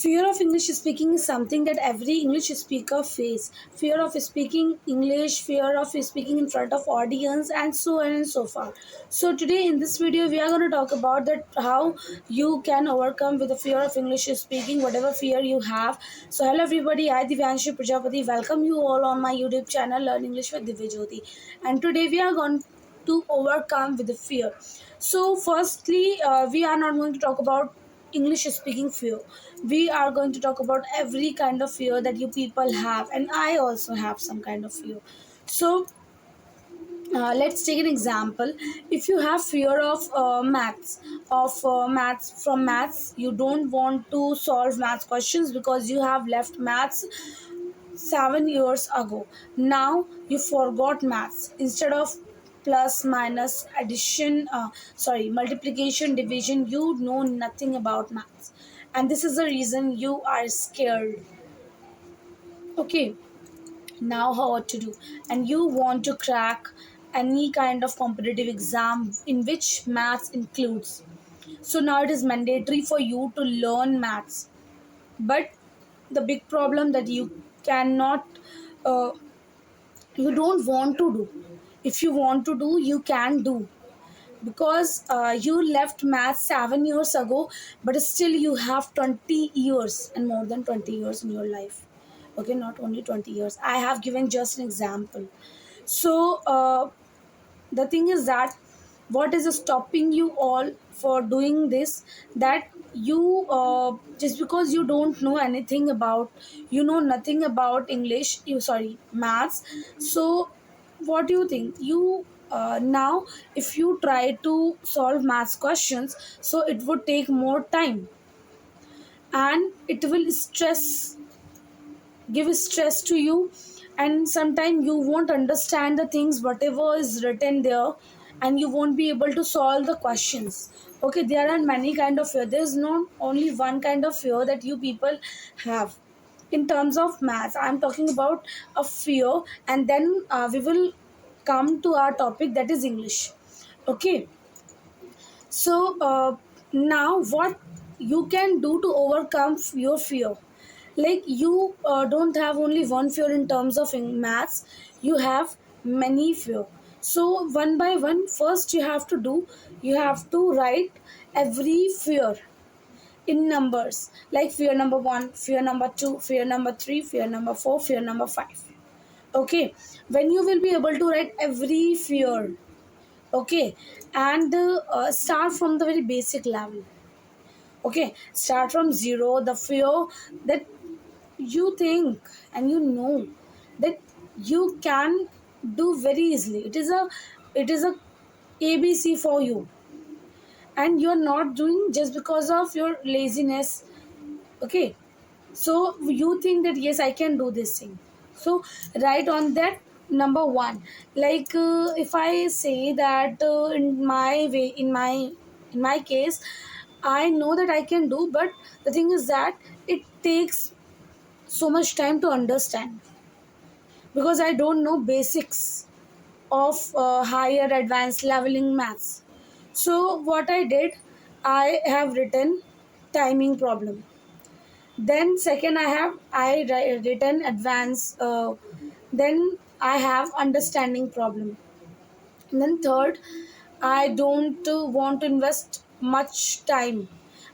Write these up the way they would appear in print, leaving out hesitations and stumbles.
Fear of English speaking is something that every English speaker face. Fear of speaking English, fear of speaking in front of audience, and so on and so forth. So today in this video we are going to talk about that how you can overcome with the fear of English speaking, whatever fear you have. So hello everybody, I Divyanshi Prajapati welcome you all on my YouTube channel Learn English with Divya Jyoti, and today we are going to overcome with the fear. So firstly, we are not going to talk about English speaking fear. We are going to talk about every kind of fear that you people have, and I also have some kind of fear. So let's take an example. If you have fear of maths, from maths, you don't want to solve maths questions because you have left maths 7 years ago. Now you forgot maths. Instead of plus, minus, addition, multiplication, division, you know nothing about maths. And this is the reason you are scared. Okay, now how what to do? And you want to crack any kind of competitive exam in which maths includes. So now it is mandatory for you to learn maths. But the big problem that you cannot uh, you don't want to do. If you want to do, you can do, because you left math 7 years ago, but still you have 20 years and more than 20 years in your life. Okay, not only 20 years, I have given just an example. So the thing is that what is stopping you all for doing this, that you just because you don't know anything about, you know nothing about English, you sorry maths. So what do you think? You now if you try to solve maths questions, so it would take more time and it will give stress to you, and sometimes you won't understand the things whatever is written there, and you won't be able to solve the questions. Okay, there are many kind of fear. There's not only one kind of fear that you people have. In terms of maths, I'm talking about a fear, and then we will come to our topic, that is English. Okay, so now what you can do to overcome your fear? Like you don't have only one fear in terms of maths, you have many fear. So one by one, first you have to do, you have to write every fear in numbers, like fear number 1, fear number 2, fear number 3, fear number 4, fear number 5. Okay, when you will be able to write every fear, okay, and start from the very basic level. Okay, start from zero, the fear that you think and you know that you can do very easily. It is a ABC for you, and you're not doing just because of your laziness. Okay, so you think that yes, I can do this thing. So write on that number one. Like if I say that in my way, in my case, I know that I can do, but the thing is that it takes so much time to understand, because I don't know basics of higher advanced leveling maths. So what I did, I have written timing problem. Then second, written advanced. Then I have understanding problem. And then third, I don't want to invest much time.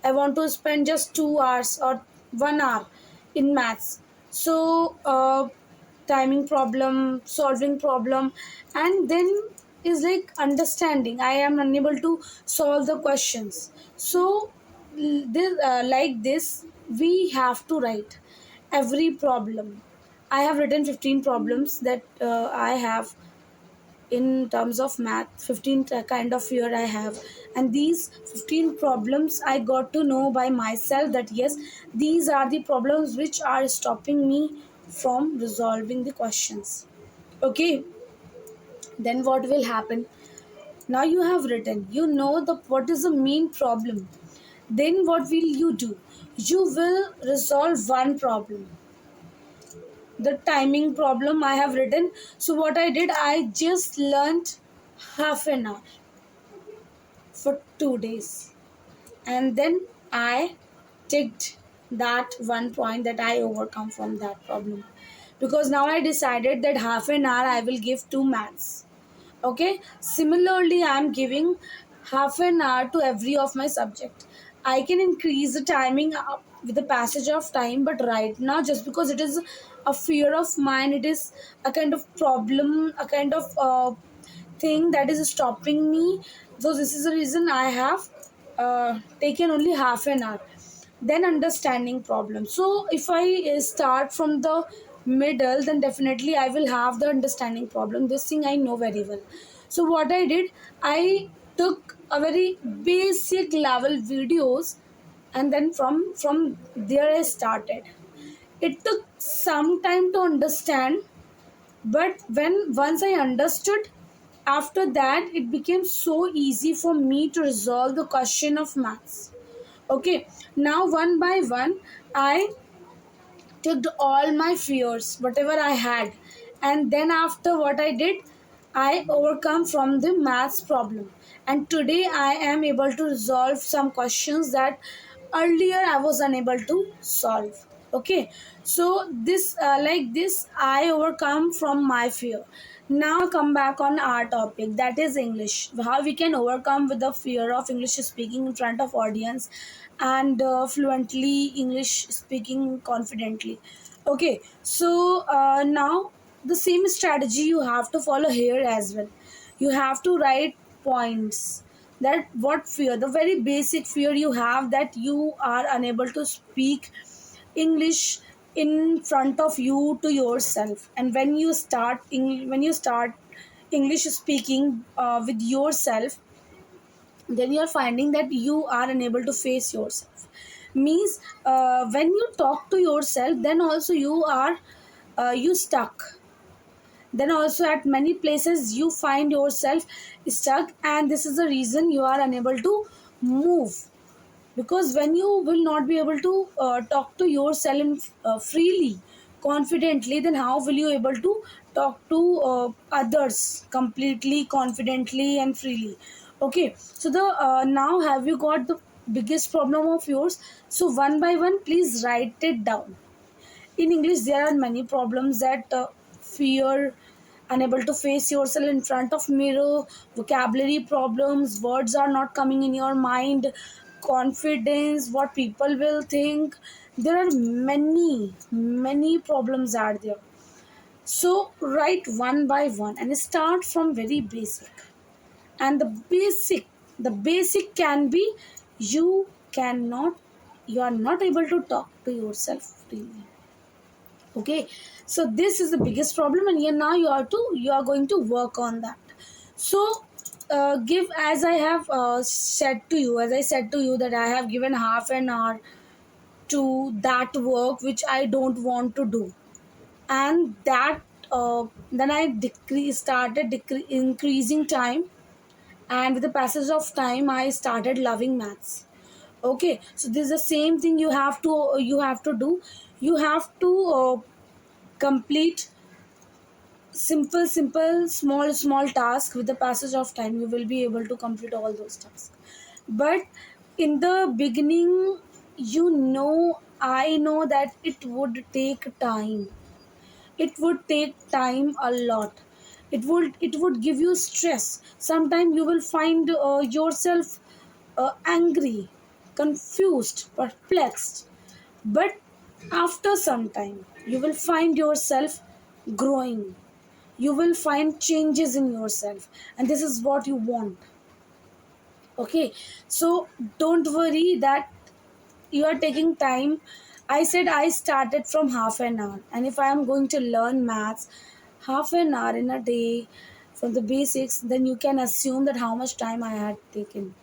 I want to spend just 2 hours or 1 hour in maths. So timing problem, solving problem, and then is like understanding. I am unable to solve the questions. So like this, we have to write every problem. I have written 15 problems that I have in terms of math. 15 kind of fear I have, and these 15 problems I got to know by myself that yes, these are the problems which are stopping me from resolving the questions. Okay, then what will happen? Now you have written, you know the what is the main problem. Then what will you do? You will resolve one problem, the timing problem I have written. So what I did, I just learned half an hour for 2 days, and then I ticked that one point that I overcome from that problem. Because now I decided that half an hour I will give to maths. Okay, similarly I'm giving half an hour to every of my subject. I can increase the timing up with the passage of time, but right now, just because it is a fear of mine, it is a kind of problem, a kind of thing that is stopping me. So this is the reason I have taken only half an hour. Then understanding problem. So if I start from the middle, then definitely I will have the understanding problem. This thing I know very well. So what I did, I took a very basic level videos, and then from there I started. It took some time to understand, but when once I understood, after that it became so easy for me to resolve the question of maths. Okay, now one by one I took all my fears, whatever I had, and then after what I did, I overcome from the maths problem. And today I am able to resolve some questions that earlier I was unable to solve. Okay, so this like this I overcome from my fear. Now come back on our topic, that is English. How we can overcome with the fear of English speaking in front of audience and fluently English speaking confidently. Okay, so now the same strategy you have to follow here as well. You have to write points that what fear, the very basic fear you have, that you are unable to speak English in front of you to yourself. And when you start when you start English speaking with yourself, then you are finding that you are unable to face yourself. Means when you talk to yourself, then also you are you stuck. Then also at many places you find yourself stuck, and this is the reason you are unable to move. Because when you will not be able to talk to yourself freely, confidently, then how will you able to talk to others completely confidently and freely? Okay, so the now have you got the biggest problem of yours? So one by one, please write it down. In English there are many problems, that fear, unable to face yourself in front of mirror, vocabulary problems, words are not coming in your mind, confidence, what people will think. There are many problems are there. So write one by one and start from very basic. And the basic can be, you cannot, you are not able to talk to yourself freely. Okay, so this is the biggest problem, and here now you are going to work on that. So give, as I have said to you, as I said to you, that I have given half an hour to that work which I don't want to do. And that then I increasing time, and with the passage of time I started loving maths. Okay, so this is the same thing you have to do. You have to complete simple small task. With the passage of time you will be able to complete all those tasks. But in the beginning, I know that it would take time. It would take time a lot. It would give you stress. Sometimes you will find yourself angry, confused, perplexed. But after some time you will find yourself growing. You will find changes in yourself, and this is what you want. Okay, so don't worry that you are taking time. I said I started from half an hour, and if I am going to learn maths half an hour in a day from the basics, then you can assume that how much time I had taken.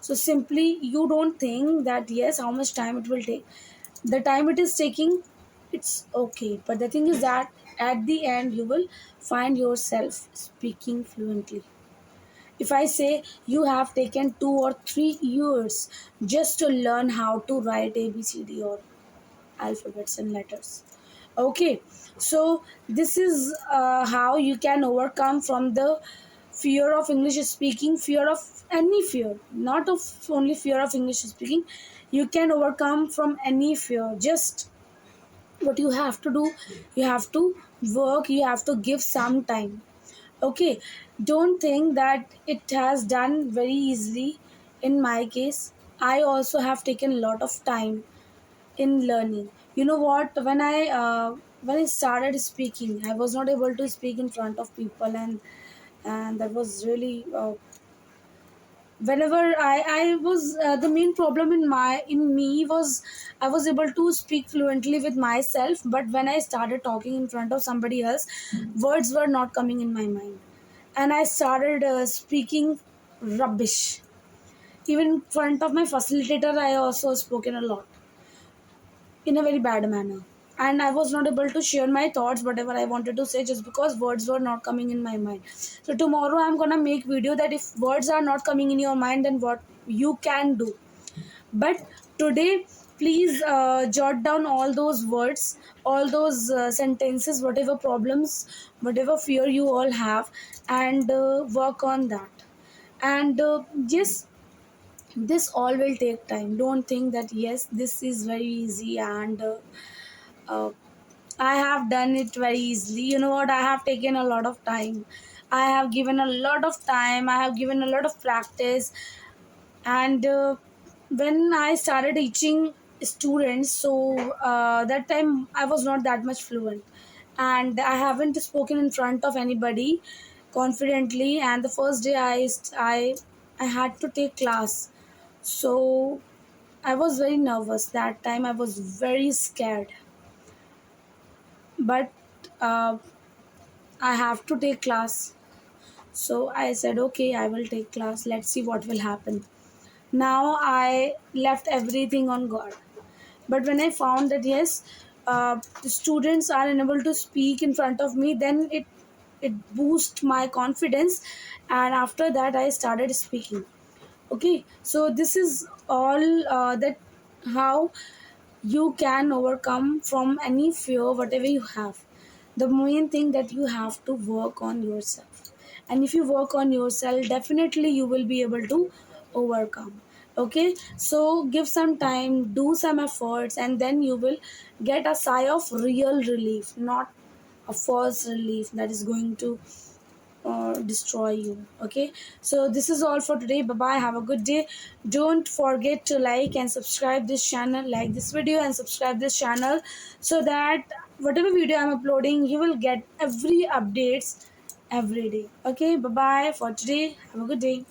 So simply you don't think that yes, how much time it will take. The time it is taking, it's okay, but the thing is that at the end you will find yourself speaking fluently. If I say you have taken 2 or 3 years just to learn how to write ABCD or alphabets and letters. Okay, so this is how you can overcome from the fear of English speaking, fear of any fear, not of only fear of English speaking, You can overcome from any fear. Just what you have to do, you have to work, you have to give some time. Okay, don't think that it has done very easily. In my case, I also have taken a lot of time in learning. You know what? When I started speaking, I was not able to speak in front of people, and that was really whenever I was the main problem in me was I was able to speak fluently with myself, but when I started talking in front of somebody else, words were not coming in my mind, and I started speaking rubbish. Even in front of my facilitator, I also spoken a lot in a very bad manner. And I was not able to share my thoughts, whatever I wanted to say, just because words were not coming in my mind. So tomorrow I'm gonna make video that if words are not coming in your mind, then what you can do. But today, please jot down all those words, all those sentences, whatever problems, whatever fear you all have, and work on that. And yes, this all will take time. Don't think that yes, this is very easy, and uh, I have done it very easily. You know what? I have taken a lot of time. I have given a lot of time. I have given a lot of practice. And when I started teaching students, so that time I was not that much fluent. And I haven't spoken in front of anybody confidently. And the first day I had to take class. So I was very nervous. That time I was very scared. But uh, I have to take class. So I said, okay, I will take class. Let's see what will happen. Now I left everything on God. But when I found that yes, the students are unable to speak in front of me, then it boosts my confidence, and after that I started speaking. Okay, so this is all that how you can overcome from any fear whatever you have. The main thing that you have to work on yourself, and if you work on yourself, definitely you will be able to overcome. Okay, so give some time, do some efforts, and then you will get a sigh of real relief, not a false relief that is going to destroy you. Okay, so this is all for today. Bye bye, have a good day. Don't forget to like and subscribe this channel, like this video and subscribe this channel, so that whatever video I'm uploading, you will get every updates every day. Okay, bye bye for today, have a good day.